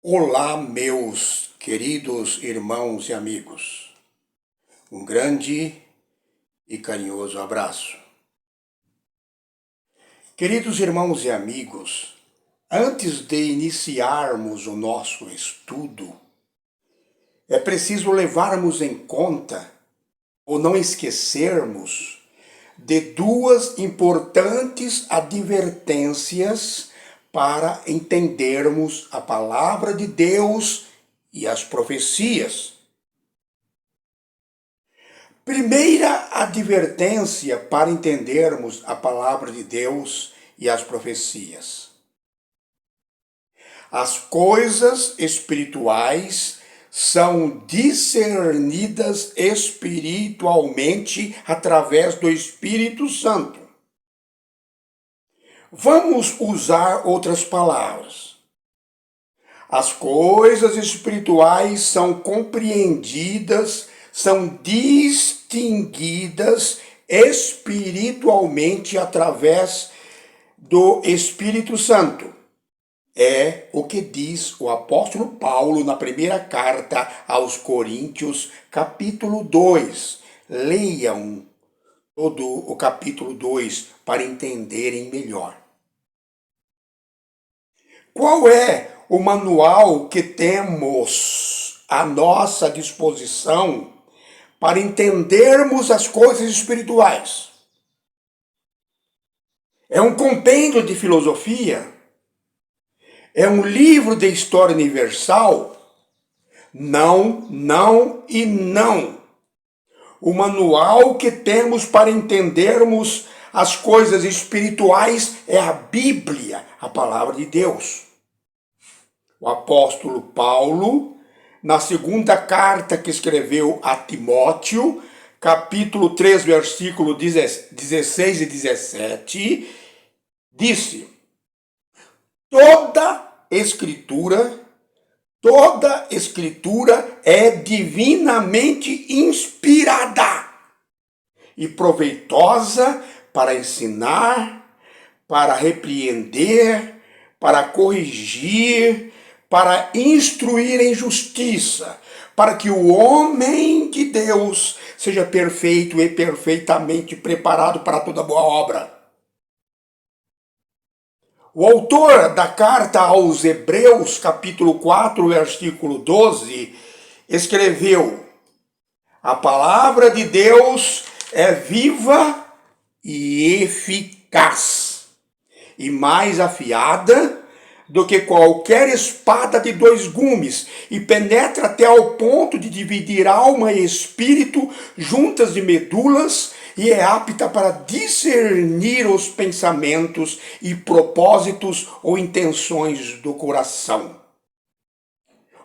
Olá, meus queridos irmãos e amigos. Um grande e carinhoso abraço. Queridos irmãos e amigos, antes de iniciarmos o nosso estudo, é preciso levarmos em conta ou não esquecermos de duas importantes advertências para entendermos a palavra de Deus e as profecias. Primeira advertência para entendermos a palavra de Deus e as profecias. As coisas espirituais são discernidas espiritualmente através do Espírito Santo. Vamos usar outras palavras. As coisas espirituais são compreendidas, são distinguidas espiritualmente através do Espírito Santo. É o que diz o apóstolo Paulo na primeira carta aos Coríntios, capítulo 2. Leiam todo o capítulo 2 para entenderem melhor. Qual é o manual que temos à nossa disposição para entendermos as coisas espirituais? É um compêndio de filosofia? É um livro de história universal? Não, não e não. O manual que temos para entendermos as coisas espirituais é a Bíblia, a palavra de Deus. O apóstolo Paulo, na segunda carta que escreveu a Timóteo, capítulo 3, versículo 16 e 17, disse: Toda escritura é divinamente inspirada e proveitosa para ensinar, para repreender, para corrigir, para instruir em justiça, para que o homem de Deus seja perfeito e perfeitamente preparado para toda boa obra. O autor da carta aos Hebreus, capítulo 4, versículo 12, escreveu: A palavra de Deus é viva e eficaz, e mais afiada do que qualquer espada de dois gumes, e penetra até ao ponto de dividir alma e espírito, juntas e medulas, e é apta para discernir os pensamentos e propósitos ou intenções do coração.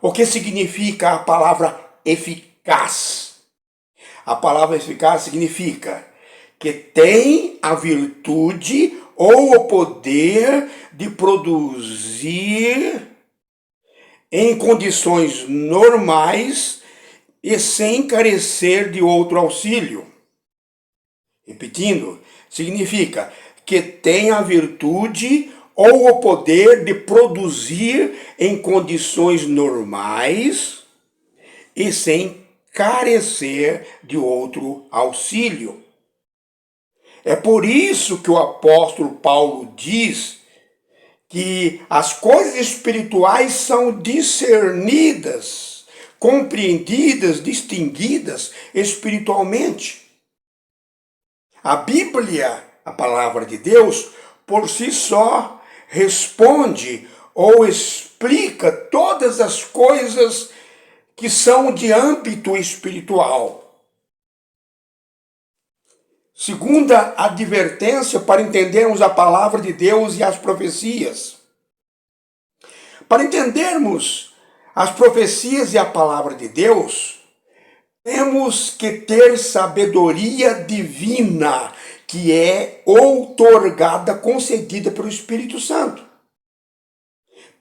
O que significa a palavra eficaz? A palavra eficaz significa que tem a virtude ou o poder de produzir em condições normais e sem carecer de outro auxílio. Repetindo, significa que tem a virtude ou o poder de produzir em condições normais e sem carecer de outro auxílio. É por isso que o apóstolo Paulo diz que as coisas espirituais são discernidas, compreendidas, distinguidas espiritualmente. A Bíblia, a palavra de Deus, por si só responde ou explica todas as coisas que são de âmbito espiritual. Segunda advertência para entendermos a palavra de Deus e as profecias. Para entendermos as profecias e a palavra de Deus, temos que ter sabedoria divina, que é outorgada, concedida pelo Espírito Santo.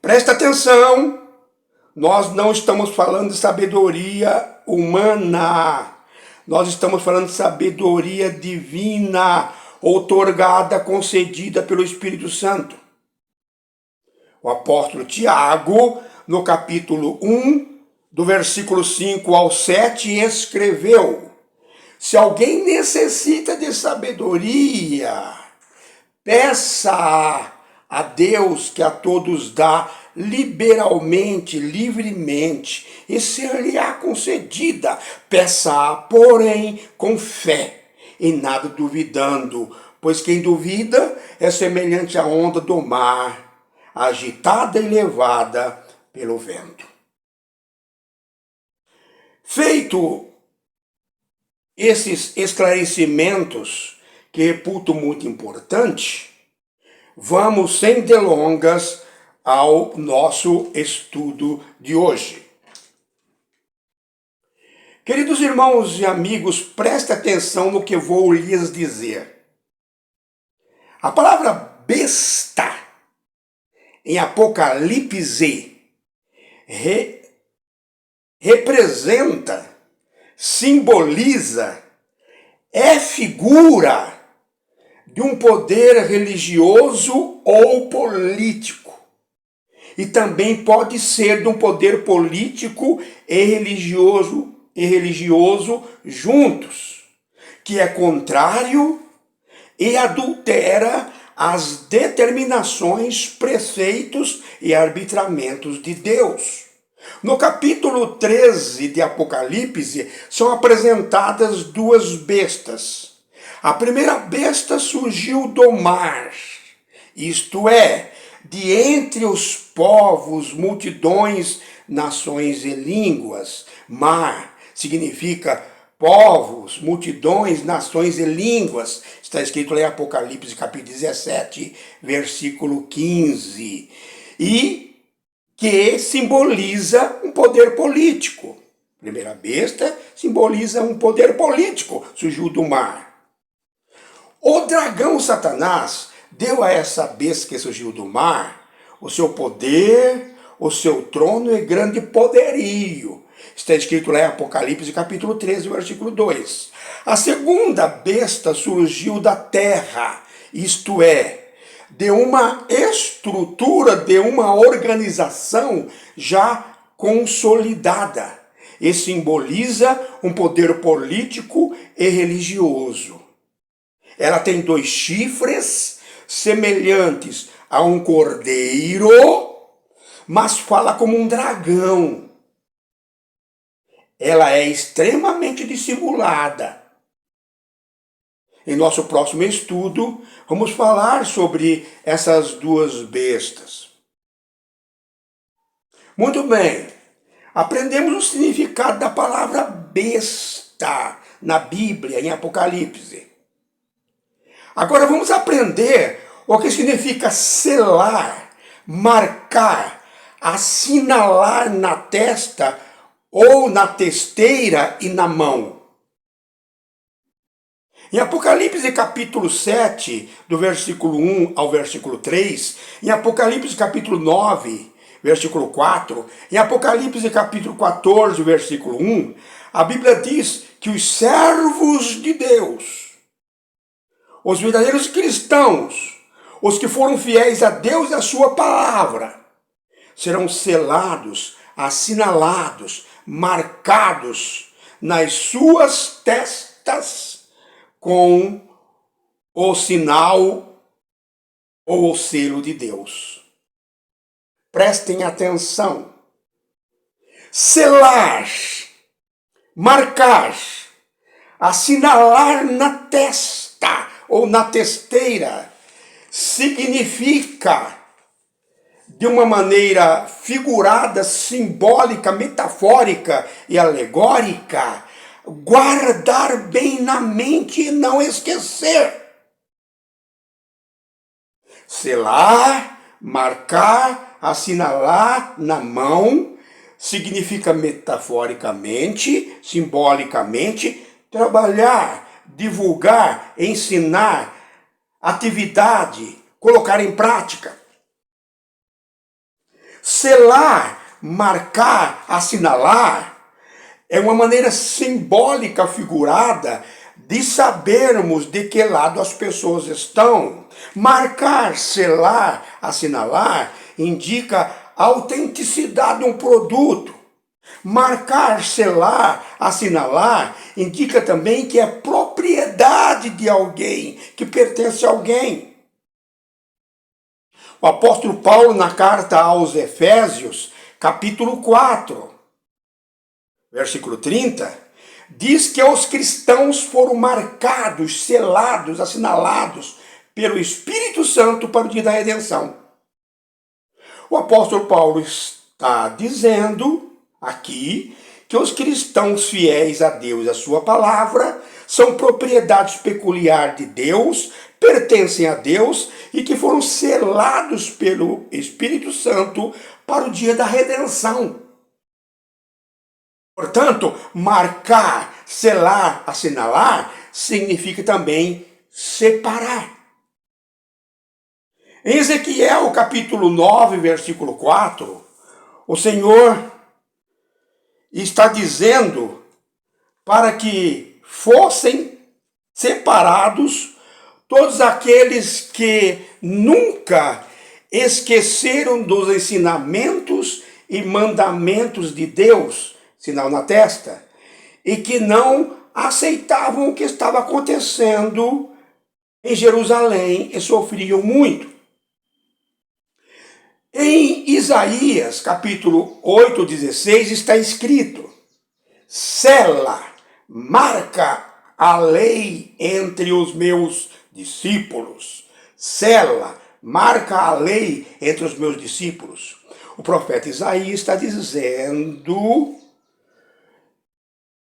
Presta atenção, nós não estamos falando de sabedoria humana. Nós estamos falando de sabedoria divina, outorgada, concedida pelo Espírito Santo. O apóstolo Tiago, no capítulo 1, do versículo 5 ao 7, escreveu: se alguém necessita de sabedoria, peça a Deus, que a todos dá liberalmente, livremente, e ser-lhe-á concedida. Peça-a, porém, com fé, e nada duvidando, pois quem duvida é semelhante à onda do mar, agitada e levada pelo vento. Feito esses esclarecimentos, que reputo muito importante, vamos sem delongas ao nosso estudo de hoje. Queridos irmãos e amigos, prestem atenção no que vou lhes dizer. A palavra besta, em Apocalipse, representa, simboliza, é figura de um poder religioso ou político. E também pode ser de um poder político e religioso juntos, que é contrário e adultera as determinações, preceitos e arbitramentos de Deus. No capítulo 13 de Apocalipse são apresentadas duas bestas. A primeira besta surgiu do mar, isto é, de entre os povos, multidões, nações e línguas. Mar significa povos, multidões, nações e línguas. Está escrito lá em Apocalipse capítulo 17, versículo 15. E que simboliza um poder político. A primeira besta simboliza um poder político, surgiu do mar. O dragão Satanás deu a essa besta que surgiu do mar o seu poder, o seu trono e grande poderio. Está escrito lá em Apocalipse capítulo 13, versículo 2. A segunda besta surgiu da terra, isto é, de uma estrutura, de uma organização já consolidada, e simboliza um poder político e religioso. Ela tem 2 chifres semelhantes a um cordeiro, mas fala como um dragão. Ela é extremamente dissimulada. Em nosso próximo estudo, vamos falar sobre essas duas bestas. Muito bem, aprendemos o significado da palavra besta na Bíblia, em Apocalipse. Agora vamos aprender o que significa selar, marcar, assinalar na testa ou na testeira e na mão. Em Apocalipse capítulo 7, do versículo 1 ao versículo 3, em Apocalipse capítulo 9, versículo 4, em Apocalipse capítulo 14, versículo 1, a Bíblia diz que os servos de Deus, os verdadeiros cristãos, os que foram fiéis a Deus e a sua palavra, serão selados, assinalados, marcados nas suas testas com o sinal ou o selo de Deus. Prestem atenção. Selar, marcar, assinalar na testa ou na testeira significa, de uma maneira figurada, simbólica, metafórica e alegórica, guardar bem na mente e não esquecer. Selar, marcar, assinalar na mão significa metaforicamente, simbolicamente, trabalhar, divulgar, ensinar, atividade, colocar em prática. Selar, marcar, assinalar é uma maneira simbólica, figurada, de sabermos de que lado as pessoas estão. Marcar, selar, assinalar indica a autenticidade de um produto. Marcar, selar, assinalar, indica também que é propriedade de alguém, que pertence a alguém. O apóstolo Paulo, na carta aos Efésios, capítulo 4, versículo 30, diz que os cristãos foram marcados, selados, assinalados pelo Espírito Santo para o dia da redenção. O apóstolo Paulo está dizendo aqui que os cristãos fiéis a Deus e a sua palavra são propriedade peculiar de Deus, pertencem a Deus e que foram selados pelo Espírito Santo para o dia da redenção. Portanto, marcar, selar, assinalar significa também separar. Em Ezequiel, capítulo 9, versículo 4, o Senhor está dizendo para que fossem separados todos aqueles que nunca esqueceram dos ensinamentos e mandamentos de Deus, sinal na testa, e que não aceitavam o que estava acontecendo em Jerusalém e sofriam muito. Em Isaías, capítulo 8:16, está escrito: sela, marca a lei entre os meus discípulos. Sela, marca a lei entre os meus discípulos. O profeta Isaías está dizendo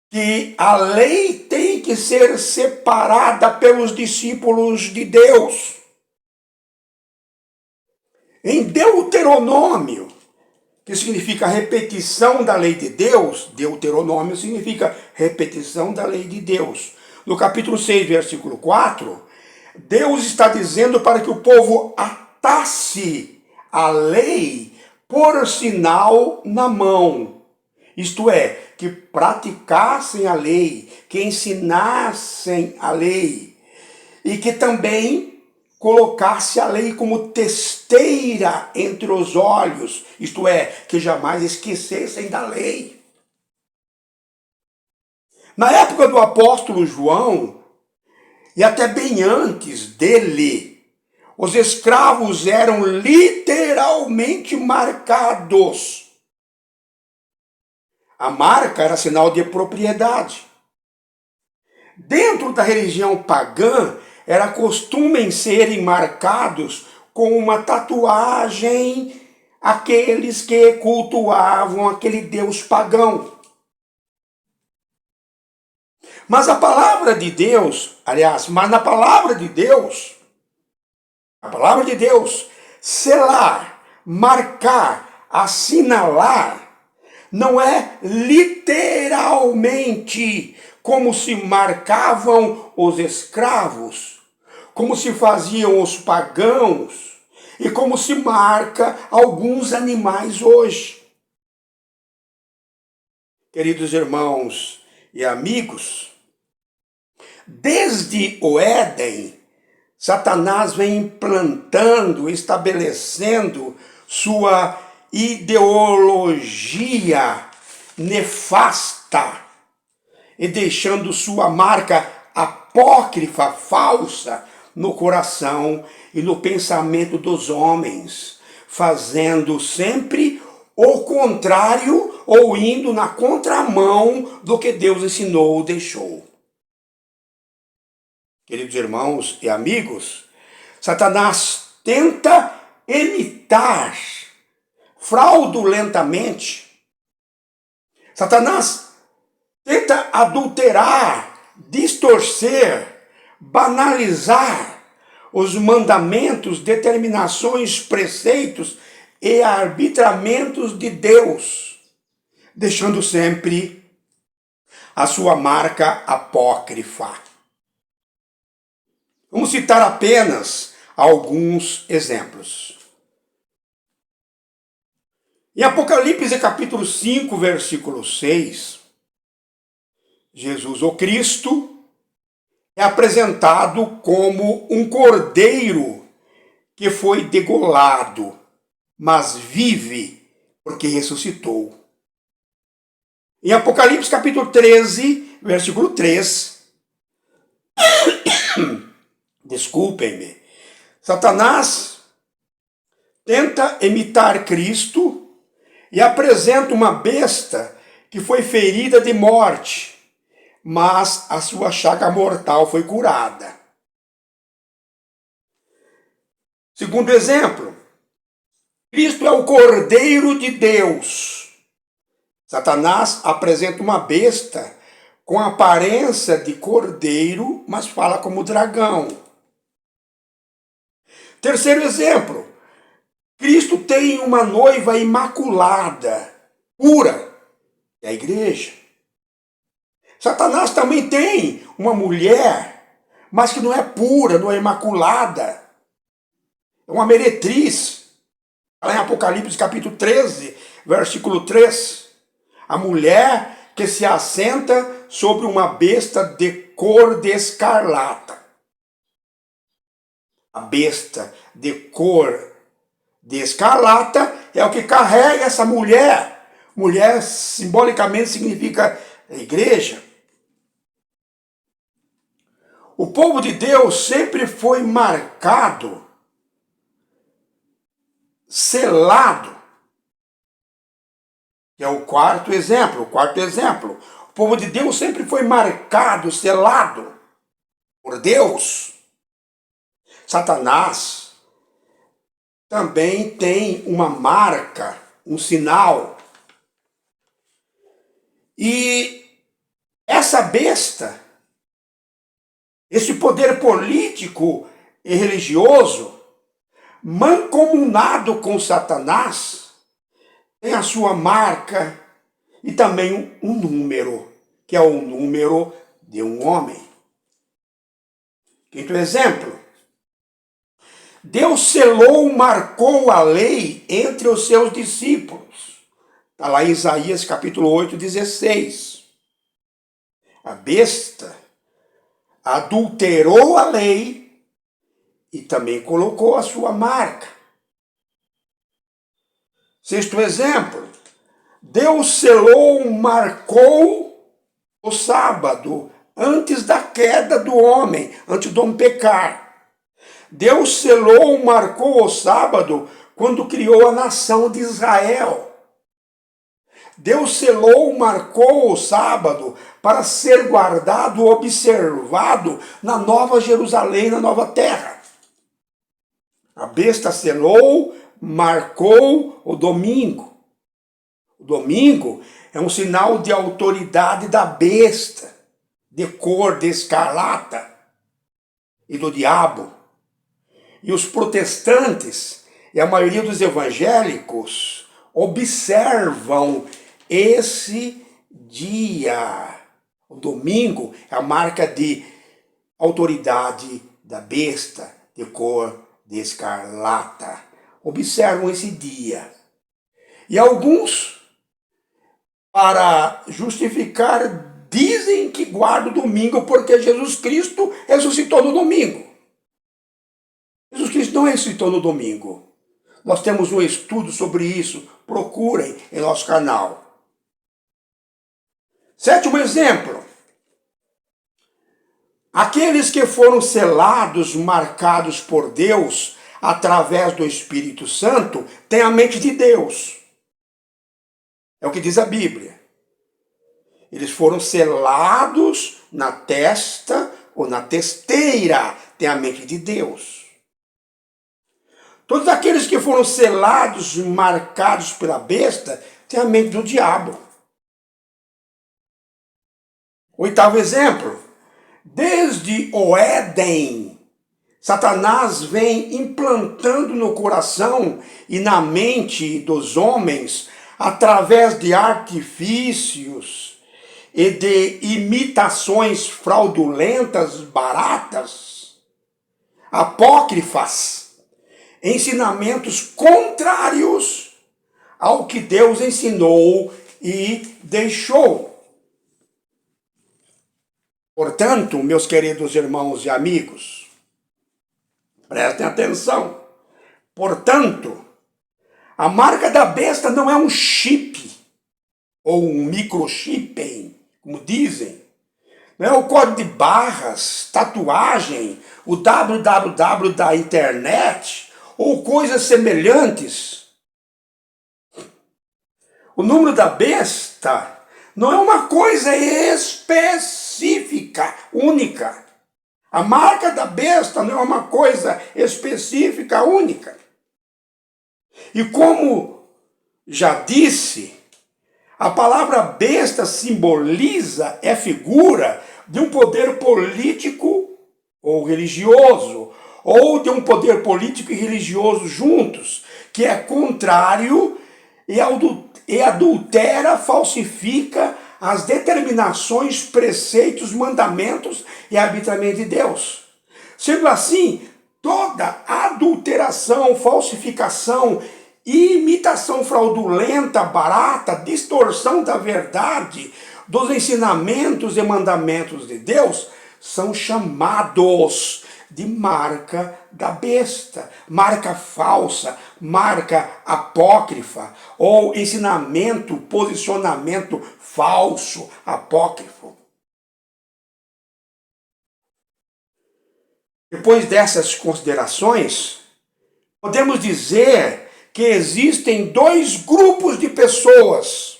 que a lei tem que ser separada pelos discípulos de Deus. Em Deuteronômio, que significa repetição da lei de Deus, Deuteronômio significa repetição da lei de Deus. No capítulo 6, versículo 4, Deus está dizendo para que o povo atasse a lei por sinal na mão. Isto é, que praticassem a lei, que ensinassem a lei e que também colocasse a lei como testeira entre os olhos, isto é, que jamais esquecessem da lei. Na época do apóstolo João, e até bem antes dele, os escravos eram literalmente marcados. A marca era sinal de propriedade. Dentro da religião pagã, era costume serem marcados com uma tatuagem aqueles que cultuavam aquele deus pagão. Mas na palavra de Deus, selar, marcar, assinalar, não é literalmente como se marcavam os escravos, como se faziam os pagãos e como se marca alguns animais hoje. Queridos irmãos e amigos, desde o Éden, Satanás vem implantando, estabelecendo sua ideologia nefasta e deixando sua marca apócrifa, falsa, no coração e no pensamento dos homens, fazendo sempre o contrário ou indo na contramão do que Deus ensinou ou deixou. Queridos irmãos e amigos, Satanás tenta imitar fraudulentamente. Satanás tenta adulterar, distorcer, banalizar os mandamentos, determinações, preceitos e arbitramentos de Deus, deixando sempre a sua marca apócrifa. Vamos citar apenas alguns exemplos. Em Apocalipse capítulo 5, versículo 6, Jesus, o Cristo, é apresentado como um cordeiro que foi degolado, mas vive porque ressuscitou. Em Apocalipse capítulo 13, versículo 3, desculpem-me, Satanás tenta imitar Cristo e apresenta uma besta que foi ferida de morte, mas a sua chaga mortal foi curada. Segundo exemplo, Cristo é o Cordeiro de Deus. Satanás apresenta uma besta com aparência de cordeiro, mas fala como dragão. Terceiro exemplo, Cristo tem uma noiva imaculada, pura, é a igreja. Satanás também tem uma mulher, mas que não é pura, não é imaculada. É uma meretriz. Lá em Apocalipse capítulo 13, versículo 3. A mulher que se assenta sobre uma besta de cor de escarlata. A besta de cor de escarlata é o que carrega essa mulher. Mulher simbolicamente significa igreja. O povo de Deus sempre foi marcado, selado. Que é o quarto exemplo. O povo de Deus sempre foi marcado, selado por Deus. Satanás também tem uma marca, um sinal. E essa besta, esse poder político e religioso, mancomunado com Satanás, tem a sua marca e também um número, que é o número de um homem. Quinto exemplo, Deus selou, marcou a lei entre os seus discípulos. Está lá em Isaías capítulo 8, 16. A besta adulterou a lei e também colocou a sua marca. Sexto exemplo, Deus selou, marcou o sábado antes da queda do homem, antes do homem pecar. Deus selou, marcou o sábado quando criou a nação de Israel. Deus selou, marcou o sábado para ser guardado, observado na Nova Jerusalém, na Nova Terra. A besta selou, marcou o domingo. O domingo é um sinal de autoridade da besta, de cor de escarlata e do diabo. E os protestantes e a maioria dos evangélicos observam esse dia. O domingo é a marca de autoridade da besta, de cor de escarlata. Observam esse dia. E alguns, para justificar, dizem que guardam o domingo porque Jesus Cristo ressuscitou no domingo. Jesus Cristo não ressuscitou no domingo. Nós temos um estudo sobre isso. Procurem em nosso canal. Sétimo exemplo. Aqueles que foram selados, marcados por Deus, através do Espírito Santo, têm a mente de Deus. É o que diz a Bíblia. Eles foram selados na testa ou na testeira. Têm a mente de Deus. Todos aqueles que foram selados, marcados pela besta, têm a mente do diabo. Oitavo exemplo. Desde o Éden, Satanás vem implantando no coração e na mente dos homens, através de artifícios e de imitações fraudulentas, baratas, apócrifas, ensinamentos contrários ao que Deus ensinou e deixou. Portanto, meus queridos irmãos e amigos, prestem atenção. Portanto, A marca da besta não é um chip, ou um microchip, como dizem. Não é o código de barras, tatuagem, o www da internet, ou coisas semelhantes. O número da besta não é uma coisa específica, única. A marca da besta não é uma coisa específica, única. E como já disse, a palavra besta simboliza, é figura de um poder político ou religioso, ou de um poder político e religioso juntos, que é contrário e adultera, falsifica as determinações, preceitos, mandamentos e arbitramento de Deus. Sendo assim, toda adulteração, falsificação, imitação fraudulenta, barata, distorção da verdade, dos ensinamentos e mandamentos de Deus, são chamados de marca da besta, marca falsa, marca apócrifa, ou ensinamento, posicionamento falso, apócrifo. Depois dessas considerações, podemos dizer que existem dois grupos de pessoas.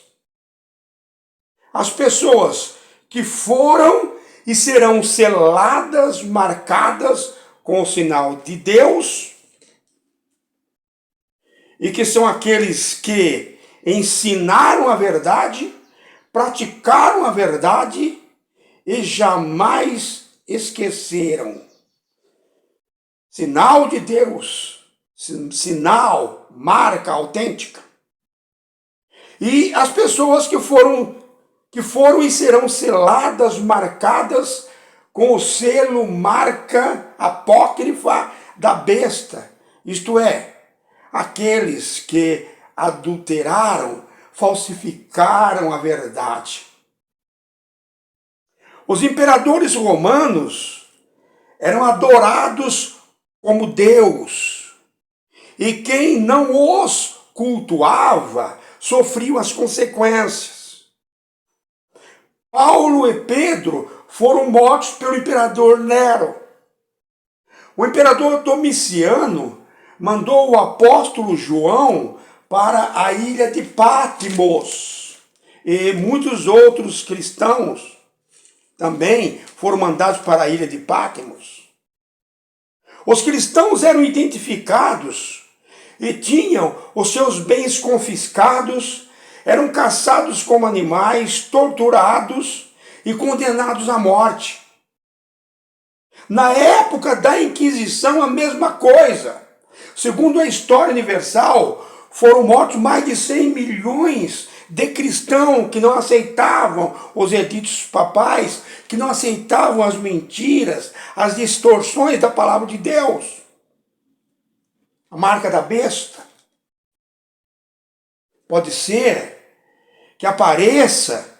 As pessoas que foram e serão seladas, marcadas com o sinal de Deus, e que são aqueles que ensinaram a verdade, praticaram a verdade e jamais esqueceram. Sinal de Deus, sinal, marca autêntica. E as pessoas que foram e serão seladas, marcadas com o selo, marca apócrifa da besta, isto é, aqueles que adulteraram, falsificaram a verdade. Os imperadores romanos eram adorados como Deus, e quem não os cultuava sofria as consequências. Paulo e Pedro foram mortos pelo imperador Nero. O imperador Domiciano mandou o apóstolo João para a ilha de Patmos. E muitos outros cristãos também foram mandados para a ilha de Patmos. Os cristãos eram identificados e tinham os seus bens confiscados, eram caçados como animais, torturados e condenados à morte. Na época da Inquisição, a mesma coisa. Segundo a história universal, foram mortos mais de 100 milhões de cristãos que não aceitavam os editos papais, que não aceitavam as mentiras, as distorções da palavra de Deus. A marca da besta. Pode ser que apareça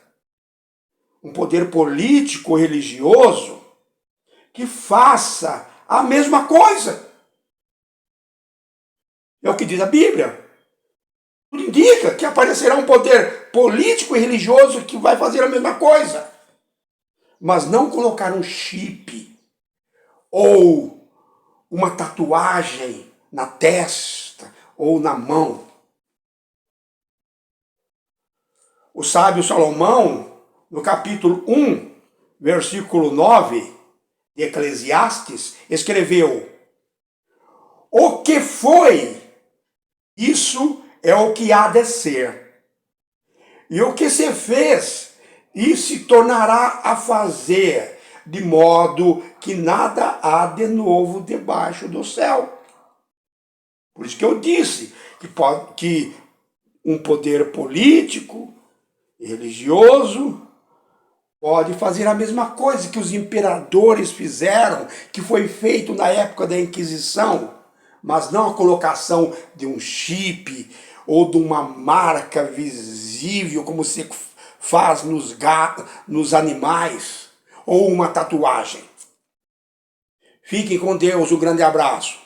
um poder político ou religioso que faça a mesma coisa. É o que diz a Bíblia. Tudo indica que aparecerá um poder político e religioso que vai fazer a mesma coisa. Mas não colocar um chip ou uma tatuagem na testa ou na mão. O sábio Salomão, no capítulo 1, versículo 9 de Eclesiastes, escreveu: o que foi, isso é o que há de ser. E o que se fez, isso se tornará a fazer, de modo que nada há de novo debaixo do céu. Por isso que eu disse que um poder político e religioso pode fazer a mesma coisa que os imperadores fizeram, que foi feito na época da Inquisição, mas não a colocação de um chip ou de uma marca visível, como se faz nos animais, ou uma tatuagem. Fiquem com Deus, um grande abraço.